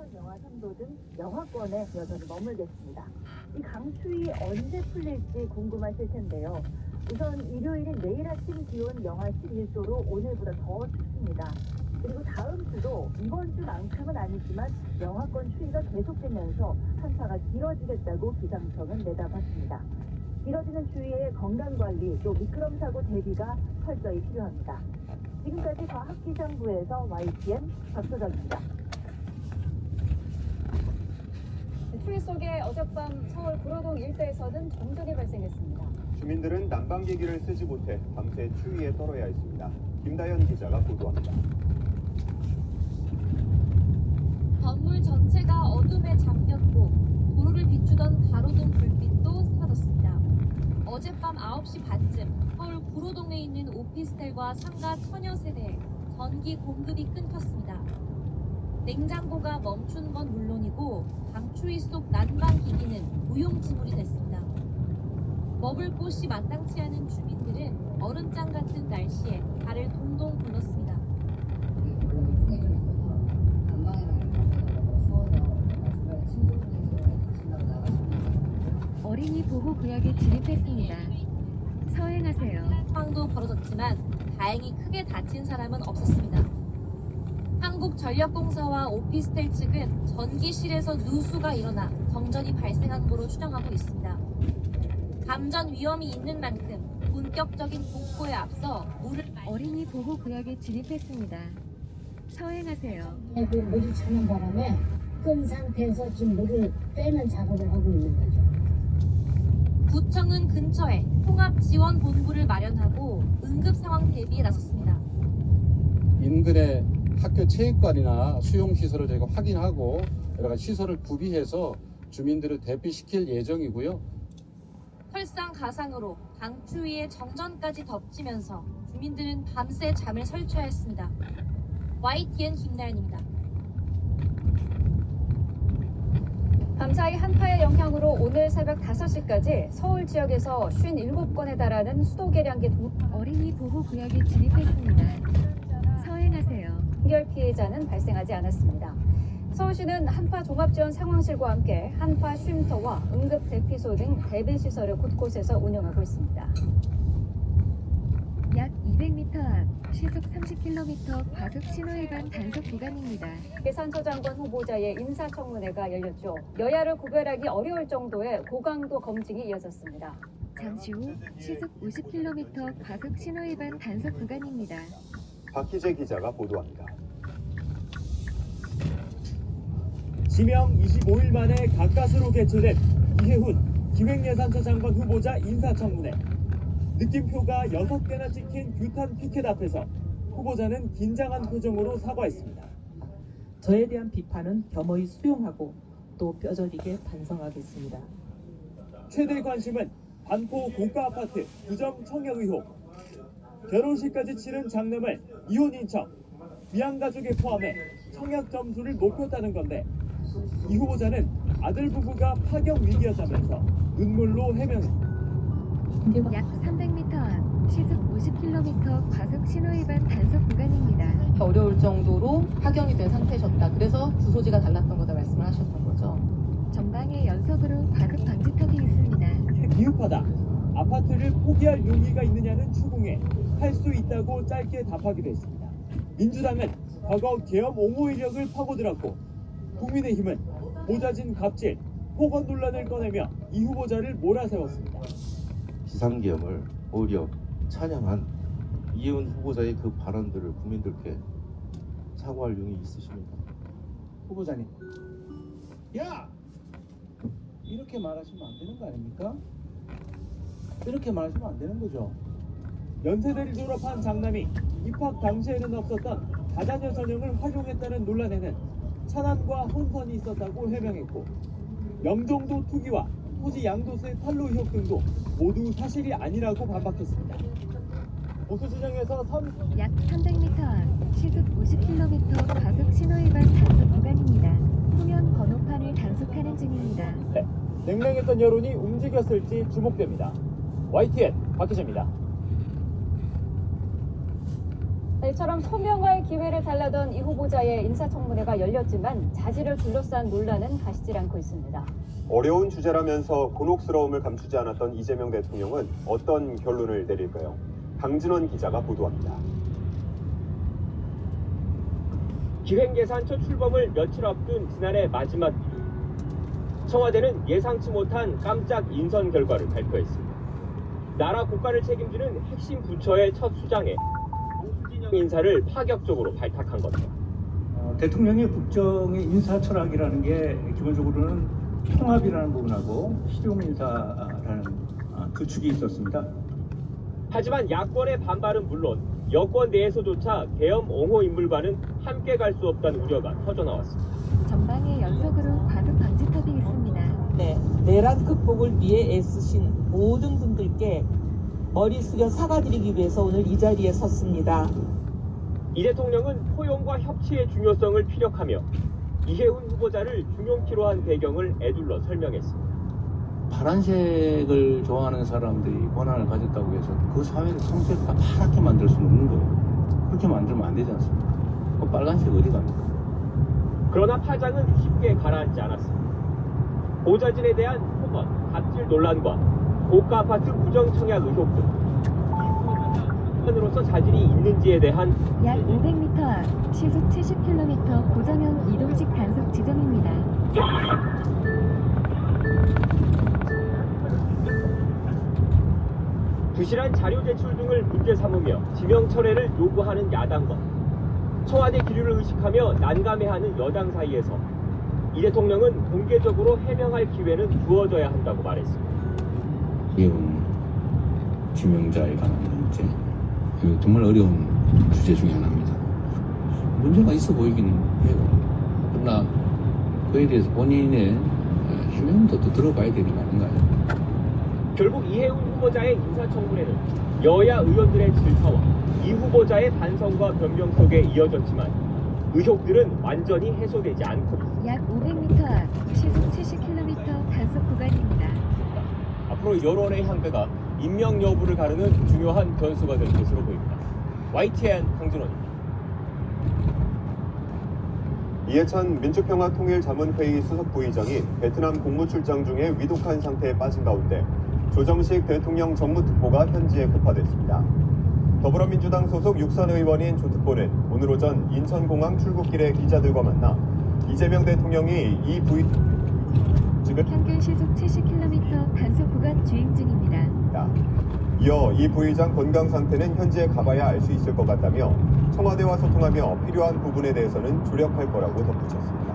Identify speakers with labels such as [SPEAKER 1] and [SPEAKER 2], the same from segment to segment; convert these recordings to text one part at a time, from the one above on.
[SPEAKER 1] 인천 영화 3도 등 영화권에 여전히 머물겠습니다. 이 강추위 언제 풀릴지 궁금하실 텐데요. 우선 일요일인 내일 아침 기온 영하 11도로 오늘보다 더 춥습니다. 그리고 다음 주도 이번 주만큼은 아니지만 영하권 추위가 계속되면서 한파가 길어지겠다고 기상청은 내다봤습니다. 길어지는 추위에 건강관리 또 미끄럼 사고 대비가 철저히 필요합니다. 지금까지 과학기상부에서 YTN 박소정입니다.
[SPEAKER 2] 추위 속에 어젯밤 서울 구로동 일대에서는 정전이 발생했습니다.
[SPEAKER 3] 주민들은 난방기기를 쓰지 못해 밤새 추위에 떨어야 했습니다. 김다연 기자가 보도합니다.
[SPEAKER 2] 건물 전체가 어둠에 잠겼고 도로를 비추던 가로등 불빛도 사라졌습니다. 어젯밤 9시 반쯤 서울 구로동에 있는 오피스텔과 상가 천여 세대에 전기 공급이 끊겼습니다. 냉장고가 멈춘 건 물론이고 강추위 속 난방기기는 무용지물이 됐습니다. 먹을 곳이 마땅치 않은 주민들은 얼음장 같은 날씨에 발을 동동 굴렀습니다.
[SPEAKER 4] 어린이 보호구역에 진입했습니다. 서행하세요.
[SPEAKER 2] 상황도 벌어졌지만 다행히 크게 다친 사람은 없었습니다. 한국전력공사와 오피스텔 측은 전기실에서 누수가 일어나 정전이 발생한 거로 추정하고 있습니다. 감전 위험이 있는 만큼 본격적인 복구에 앞서 물을
[SPEAKER 4] 어린이 보호구역에 진입했습니다. 서행하세요.
[SPEAKER 5] 물이 차는 바람에 끈 상태에서 지금 물을 빼는 작업을 하고 있는 거죠.
[SPEAKER 2] 구청은 근처에 통합지원본부를 마련하고 응급 상황 대비에 나섰습니다.
[SPEAKER 6] 인근의 학교 체육관이나 수용시설을 저희가 확인하고 여러 가지 시설을 구비해서 주민들을 대피시킬 예정이고요.
[SPEAKER 2] 설상가상으로 강추위에 정전까지 덮치면서 주민들은 밤새 잠을 설쳐야 했습니다. YTN 김나연입니다. 밤사이 한파의 영향으로 오늘 새벽 5시까지 서울 지역에서 57건에 달하는 수도 계량기
[SPEAKER 4] 어린이 보호구역에 진입했습니다. 서행하세요.
[SPEAKER 2] 동결 피해자는 발생하지 않았습니다. 서울시는 한파 종합지원 상황실과 함께 한파 쉼터와 응급 대피소 등 대비 시설을 곳곳에서 운영하고 있습니다.
[SPEAKER 4] 약 200m 앞 시속 30km 과속 신호위반 단속 구간입니다.
[SPEAKER 2] 계산서 장관 후보자의 인사청문회가 열렸죠. 여야를 구별하기 어려울 정도의 고강도 검증이 이어졌습니다.
[SPEAKER 4] 잠시 후 시속 50km 과속 신호위반 단속 구간입니다.
[SPEAKER 3] 박희재 기자가 보도합니다.
[SPEAKER 7] 지명 25일 만에 가까스로 개최된 이해훈 기획예산처 장관 후보자 인사청문회. 느낌표가 6개나 찍힌 규탄 피켓 앞에서 후보자는 긴장한 표정으로 사과했습니다.
[SPEAKER 8] 저에 대한 비판은 겸허히 수용하고 또 뼈저리게 반성하겠습니다.
[SPEAKER 7] 최대 관심은 반포 고가 아파트 부정 청약 의혹. 결혼식까지 치른 장남을 이혼 인척, 미양 가족에 포함해 청약 점수를 높였다는 건데 이 후보자는 아들 부부가 파격 위기였다면서 눈물로 해명했습니다.
[SPEAKER 4] 약 300m 앞 시속 50km 과속 신호위반 단속 구간입니다.
[SPEAKER 8] 어려울 정도로 파견이 된 상태셨다. 그래서 주소지가 달랐던 거다 말씀을 하셨던 거죠.
[SPEAKER 4] 전방에 연속으로 과속 방지턱이 있습니다.
[SPEAKER 7] 이게 미흡하다. 아파트를 포기할 용의가 있느냐는 추궁해 할 수 있다고 짧게 답하기도 했습니다. 민주당은 과거 계엄 옹호 이력을 파고들었고 국민의힘은 모자진 갑질, 폭언 논란을 꺼내며 이 후보자를 몰아세웠습니다.
[SPEAKER 9] 비상계엄을 오히려 찬양한 이해훈 후보자의 그 발언들을 국민들께 사과할 용이 있으십니까?
[SPEAKER 10] 후보자님, 야! 이렇게 말하시면 안 되는 거 아닙니까? 이렇게 말하시면 안 되는 거죠.
[SPEAKER 7] 연세대를 졸업한 장남이 입학 당시에는 없었던 다자녀 전형을 활용했다는 논란에는 천안과 혼선이 있었다고 해명했고 영종도 투기와 토지 양도세 탈루 의혹 등도 모두 사실이 아니라고 반박했습니다. 보수 진영에서
[SPEAKER 4] 약 300m 앞 시속 50km 과속 신호위반 단속 구간입니다. 후면 번호판을 단속하는 중입니다.
[SPEAKER 7] 냉랭했던 여론이 움직였을지 주목됩니다. YTN 박희재입니다.
[SPEAKER 11] 이처럼 소명할 기회를 달라던 이 후보자의 인사청문회가 열렸지만 자질을 둘러싼 논란은 가시질 않고 있습니다.
[SPEAKER 3] 어려운 주제라면서 곤혹스러움을 감추지 않았던 이재명 대통령은 어떤 결론을 내릴까요? 강진원 기자가 보도합니다.
[SPEAKER 12] 기획예산처 출범을 며칠 앞둔 지난해 마지막 청와대는 예상치 못한 깜짝 인선 결과를 발표했습니다. 나라 국가를 책임지는 핵심 부처의 첫 수장에 보수진영 인사를 파격적으로 발탁한 겁니다.
[SPEAKER 13] 대통령의 국정의 인사 철학이라는 게 기본적으로는 통합이라는 부분하고 실용인사라는 그 축이 있었습니다.
[SPEAKER 12] 하지만 야권의 반발은 물론 여권 내에서조차 계엄 옹호 인물과는 함께 갈 수 없다는 우려가 터져나왔습니다.
[SPEAKER 4] 전방에 연속으로 과속 방지턱이 있습니다.
[SPEAKER 8] 네, 내란 극복을 위해 애쓰신 모든 분들께 머리 숙여 사과드리기 위해서 오늘 이 자리에 섰습니다.
[SPEAKER 12] 이 대통령은 포용과 협치의 중요성을 피력하며 이해훈 후보자를 중용키로 한 배경을 애둘러 설명했습니다.
[SPEAKER 6] 파란색을 좋아하는 사람들이 권한을 가졌다고 해서 그 사회를 성색 다 파랗게 만들 수는 없는 거예요. 그렇게 만들면 안 되지 않습니까? 그 빨간색 어디 갑니까?
[SPEAKER 12] 그러나 파장은 쉽게 가라앉지 않았습니다. 보좌진에 대한 폭언, 갑질 논란과 고가 아파트 부정 청약 의혹 등 으로서 자질이 있는지에 대한
[SPEAKER 4] 약 500m 앞 시속 70km 고정형 이동식 단속 지점입니다.
[SPEAKER 12] 부실한 자료 제출 등을 문제 삼으며 지명 철회를 요구하는 야당과 청와대 기류를 의식하며 난감해하는 여당 사이에서 이 대통령은 공개적으로 해명할 기회는 주어져야 한다고 말했습니다.
[SPEAKER 14] 이해훈 지명자에 관한 문제, 정말 어려운 주제 중에 하나입니다. 문제가 있어 보이긴 해요. 그러나 그에 대해서 본인의 해명도 또 들어봐야 되는 거 아닌가요?
[SPEAKER 12] 결국 이해훈 후보자의 인사청문회는 여야 의원들의 질타와 이 후보자의 반성과 변명 속에 이어졌지만 의혹들은 완전히 해소되지 않고 있습니다.
[SPEAKER 4] 약 500m 앞 시속 70km 단속 구간입니다.
[SPEAKER 12] 앞으로 여론의 향배가 임명 여부를 가르는 중요한 변수가 될 것으로 보입니다. YTN 강진원입니다.
[SPEAKER 3] 이해찬 민주평화통일자문회의 수석부의장이 베트남 공무출장 중에 위독한 상태에 빠진 가운데 조정식 대통령 정무특보가 현지에 급파됐습니다. 더불어민주당 소속 육선 의원인 조 특보는 오늘 오전 인천공항 출국길에 기자들과 만나 이재명 대통령이 이 부의
[SPEAKER 4] 평균 시속 70km 단속 구간 주행 중입니다.
[SPEAKER 3] 이어 이 부의장 건강 상태는 현지에 가봐야 알 수 있을 것 같다며 청와대와 소통하며 필요한 부분에 대해서는 조력할 거라고 덧붙였습니다.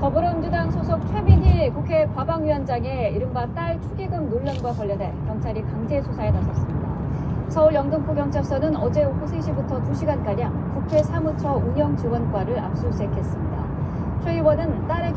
[SPEAKER 11] 더불어민주당 소속 최민희 국회 과방위원장의 이른바 딸 축의금 논란과 관련해 경찰이 강제 수사에 나섰습니다. 서울 영등포경찰서는 어제 오후 3시부터 2시간가량 국회 사무처 운영지원과를 압수수색했습니다. 최 의원은 딸의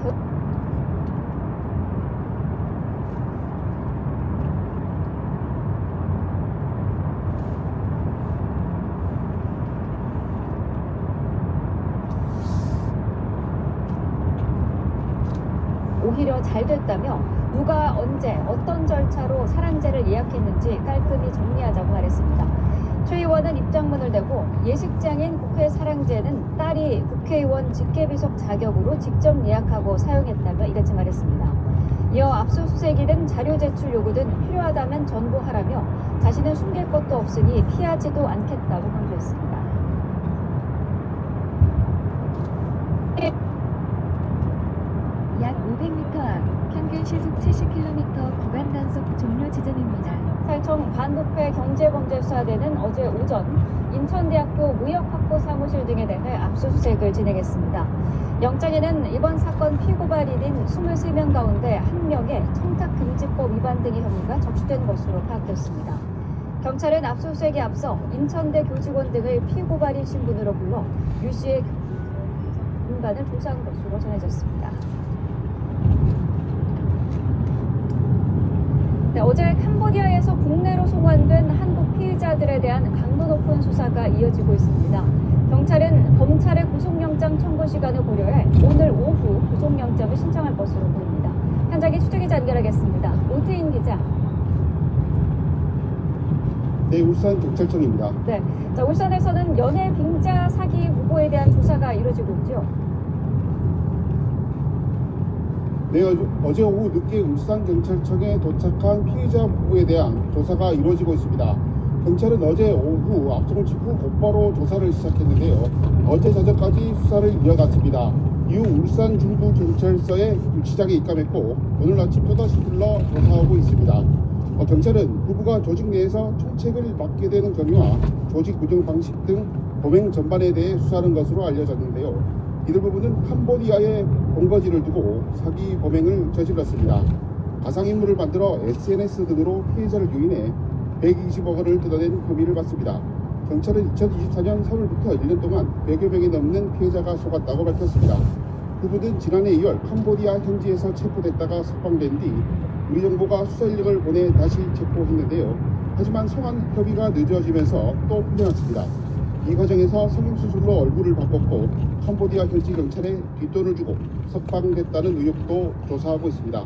[SPEAKER 11] 오히려 잘 됐다며 누가 언제 어떤 절차로 사랑제를 예약했는지 깔끔히 정리하자고 말했습니다. 최 의원은 입장문을 대고 예식장인 국회 사랑제는 딸이 국회의원 직계비속 자격으로 직접 예약하고 사용했다며 이같이 말했습니다. 이어 압수수색이든 자료 제출 요구든 필요하다면 전부하라며 자신은 숨길 것도 없으니 피하지도 않겠다고 강조했습니다.
[SPEAKER 4] 약 500m 앞 평균 시속 70km 구간 단속 종료 지점입니다.
[SPEAKER 11] 살청 반부패 경제범죄수사대는 어제 오전 인천대학교 무역학부 사무실 등에 대해 압수수색을 진행했습니다. 영장에는 이번 사건 피고발인인 23명 가운데 1명의 청탁금지법 위반 등의 혐의가 적시된 것으로 파악됐습니다. 경찰은 압수수색에 앞서 인천대 교직원 등을 피고발인 신분으로 불러 유 씨의 공간을 조사한 것으로 전해졌습니다. 네, 어제 캄보디아에서 국내로 송환된 한국 피의자들에 대한 강도 높은 수사가 이어지고 있습니다. 경찰은 검찰의 구속영장 청구 시간을 고려해 오늘 오후 구속영장을 신청할 것으로 보입니다. 현장에 취재기자 연결하겠습니다. 오태인 기자.
[SPEAKER 15] 네, 울산 경찰청입니다.
[SPEAKER 11] 네, 자, 울산에서는 연애 빙자 사기 후보에 대한 조사가 이루어지고 있죠.
[SPEAKER 15] 네, 어제 오후 늦게 울산 경찰청에 도착한 피해자 부부에 대한 조사가 이루어지고 있습니다. 경찰은 어제 오후 압송을 직후 곧바로 조사를 시작했는데요. 어제 저녁까지 수사를 이어갔습니다. 이후 울산 중부경찰서에 유치장에 입감했고 오늘 아침 또다시 불러 조사하고 있습니다. 경찰은 부부가 조직 내에서 총책을 맡게 되는 경위와 조직 구성 방식 등 범행 전반에 대해 수사하는 것으로 알려졌는데요. 이들 부부는 캄보디아에 본거지를 두고 사기 범행을 저질렀습니다. 가상인물을 만들어 SNS 등으로 피해자를 유인해 120억 원을 뜯어낸 혐의를 받습니다. 경찰은 2024년 3월부터 1년 동안 100여 명이 넘는 피해자가 속았다고 밝혔습니다. 부부는 지난해 2월 캄보디아 현지에서 체포됐다가 석방된 뒤 우리 정부가 수사 인력을 보내 다시 체포했는데요. 하지만 성환 협의가 늦어지면서 또 풀려났습니다. 이 과정에서 성형수술로 얼굴을 바꿨고 캄보디아 현지 경찰에 뒷돈을 주고 석방됐다는 의혹도 조사하고 있습니다.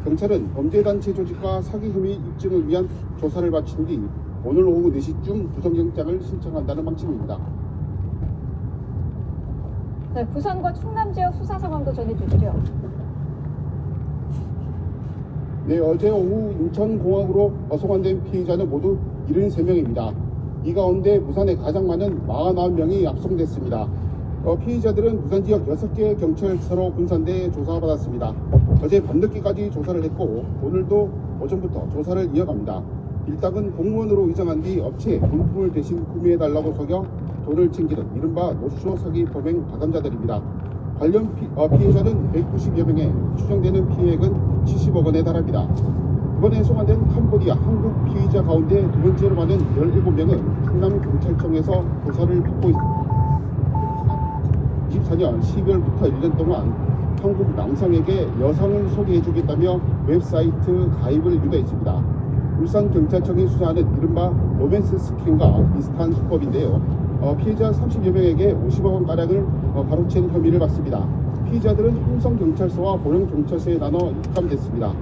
[SPEAKER 15] 경찰은 범죄단체 조직과 사기 혐의 입증을 위한 조사를 마친 뒤 오늘 오후 4시쯤 구속영장을 신청한다는 방침입니다.
[SPEAKER 11] 네, 부산과 충남 지역 수사 상황도 전해주시죠.
[SPEAKER 15] 네, 어제 오후 인천공항으로 어송환된 피해자는 모두 73명입니다. 이 가운데 부산에 가장 많은 49명이 압송됐습니다. 피해자들은 부산 지역 6개 경찰서로 분산돼 조사받았습니다. 어제 밤늦게까지 조사를 했고 오늘도 오전부터 조사를 이어갑니다. 일당은 공무원으로 위장한 뒤 업체에 물품을 대신 구매해달라고 속여 돈을 챙기는 이른바 노쇼 사기 범행 가담자들입니다. 관련 피해자는 190여 명에 추정되는 피해액은 70억 원에 달합니다. 이번에 송환된 캄보디아 한국 피의자 가운데 두 번째로 많은 17명은 충남경찰청에서 조사를 받고 있습니다. 24년 12월부터 1년 동안 한국 남성에게 여성을 소개해주겠다며 웹사이트 가입을 유도했습니다. 울산경찰청이 수사하는 이른바 로맨스 스캔과 비슷한 수법인데요. 피해자 30여 명에게 50억 원가량을 가로챈 혐의를 받습니다. 피해자들은 홍성경찰서와 보령경찰서에 나눠 입감됐습니다.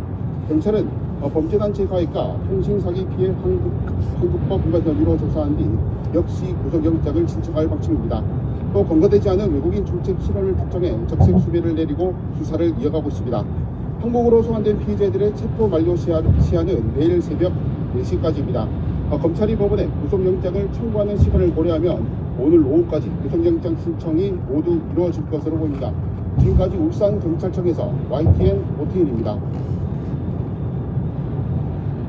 [SPEAKER 15] 경찰은 범죄단체 가입과 통신사기 피해 환급법 위반 혐의로 조사한 뒤 역시 구속영장을 신청할 방침입니다. 또 검거되지 않은 외국인 총책 실언을 특정해 적색 수배를 내리고 수사를 이어가고 있습니다. 한국으로 송환된 피해자들의 체포 만료 시한은 내일 새벽 4시까지입니다. 검찰이 법원에 구속영장을 청구하는 시간을 고려하면 오늘 오후까지 구속영장 신청이 모두 이루어질 것으로 보입니다. 지금까지 울산경찰청에서 YTN 오태인입니다.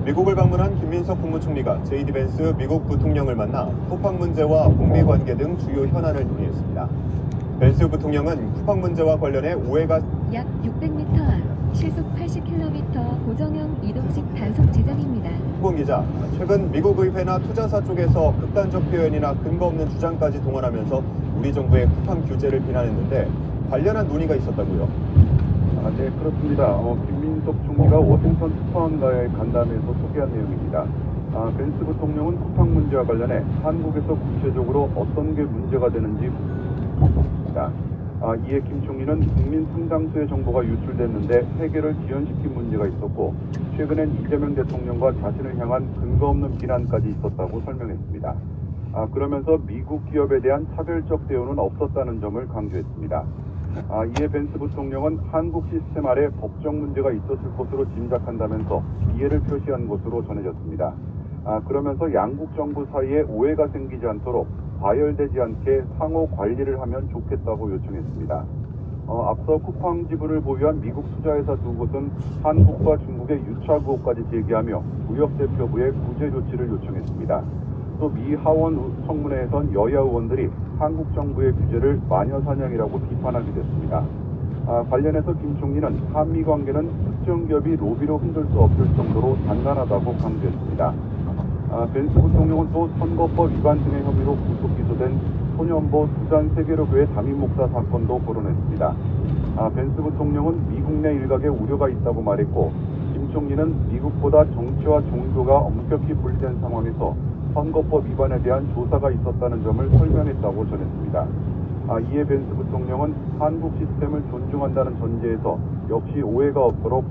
[SPEAKER 3] 미국을 방문한 김민석 국무총리가 제이디 벤스 미국 부통령을 만나 쿠팡 문제와 북미 관계 등 주요 현안을 논의했습니다. 벤스 부통령은 쿠팡 문제와 관련해 오해가
[SPEAKER 4] 약 600m 앞 시속 80km 고정형 이동식 단속 지점입니다.
[SPEAKER 3] 후보 기자, 최근 미국 의회나 투자사 쪽에서 극단적 표현이나 근거 없는 주장까지 동원하면서 우리 정부의 쿠팡 규제를 비난했는데 관련한 논의가 있었다고요?
[SPEAKER 16] 네, 그렇습니다. 김민석 총리가 워싱턴 특파원과의 간담회에서 소개한 내용입니다. 벤스 부통령은 쿠팡 문제와 관련해 한국에서 구체적으로 어떤 게 문제가 되는지 묻습니다. 이에 김 총리는 국민 상당수의 정보가 유출됐는데 해결을 지연시킨 문제가 있었고 최근엔 이재명 대통령과 자신을 향한 근거 없는 비난까지 있었다고 설명했습니다. 그러면서 미국 기업에 대한 차별적 대우는 없었다는 점을 강조했습니다. 이에 벤스 부통령은 한국 시스템 아래 법적 문제가 있었을 것으로 짐작한다면서 이해를 표시한 것으로 전해졌습니다. 그러면서 양국 정부 사이에 오해가 생기지 않도록 과열되지 않게 상호 관리를 하면 좋겠다고 요청했습니다. 앞서 쿠팡 지분을 보유한 미국 투자회사 두 곳은 한국과 중국의 유착 의혹까지 제기하며 무역대표부에 구제 조치를 요청했습니다. 또 미 하원 청문회에선 여야 의원들이 한국 정부의 규제를 마녀사냥이라고 비판하게 됐습니다. 관련해서 김 총리는 한미 관계는 특정 기업이 로비로 흔들 수 없을 정도로 단단하다고 강조했습니다. 벤스 부통령은 또 선거법 위반 등의 혐의로 구속 기소된 소년보 부산 세계로교회 담임 목사 사건도 거론했습니다. 벤스 부통령은 미국 내 일각에 우려가 있다고 말했고 김 총리는 미국보다 정치와 종교가 엄격히 분리된 상황에서 선거법 위반에 대한 조사가 있었다는 점을 설명했다고 전했습니다. 이에 벤스 부통령은 한국 시스템을 존중한다는 전제에서 역시 오해가 없도록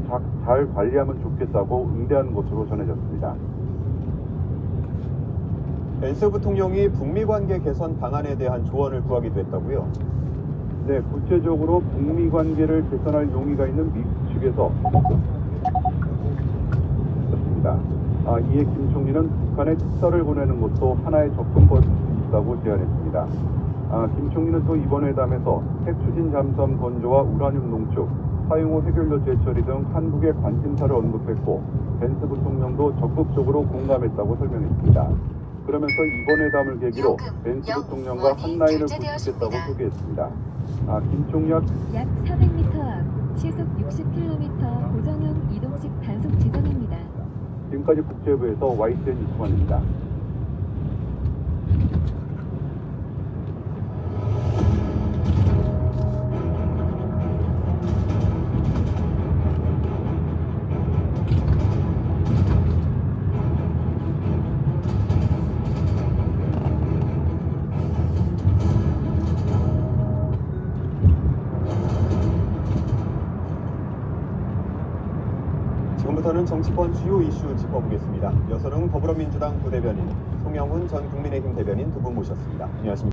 [SPEAKER 16] 잘 관리하면 좋겠다고 응대한 것으로 전해졌습니다.
[SPEAKER 3] 벤스 부통령이 북미 관계 개선 방안에 대한 조언을 구하기도 했다고요.
[SPEAKER 16] 네, 구체적으로 북미 관계를 개선할 용의가 있는 미국 측에서 있습니다. 이에 김 총리는 북한에 특사를 보내는 것도 하나의 접근법일 수 있다고 제안했습니다. 김 총리는 또 이번 회담에서 핵 추진 잠수함 건조와 우라늄 농축, 사용 후 해결료 재처리 등 한국의 관심사를 언급했고 벤스 부통령도 적극적으로 공감했다고 설명했습니다. 그러면서 이번 회담을 계기로 벤스 부통령과 한 라인을 구축했다고 소개했습니다. 김 총리
[SPEAKER 4] 약 400m 앞 시속 60km 고정형 이동식 단속 지점입니다.
[SPEAKER 16] 지금까지 국제부에서 YTN 이수만입니다.
[SPEAKER 3] 지금부터는 정치권 주요 이슈 짚어보겠습니다. 여서는 더불어민주당 부대변인, 송영훈 전 국민의힘 대변인 두 분 모셨습니다. 안녕하십니까?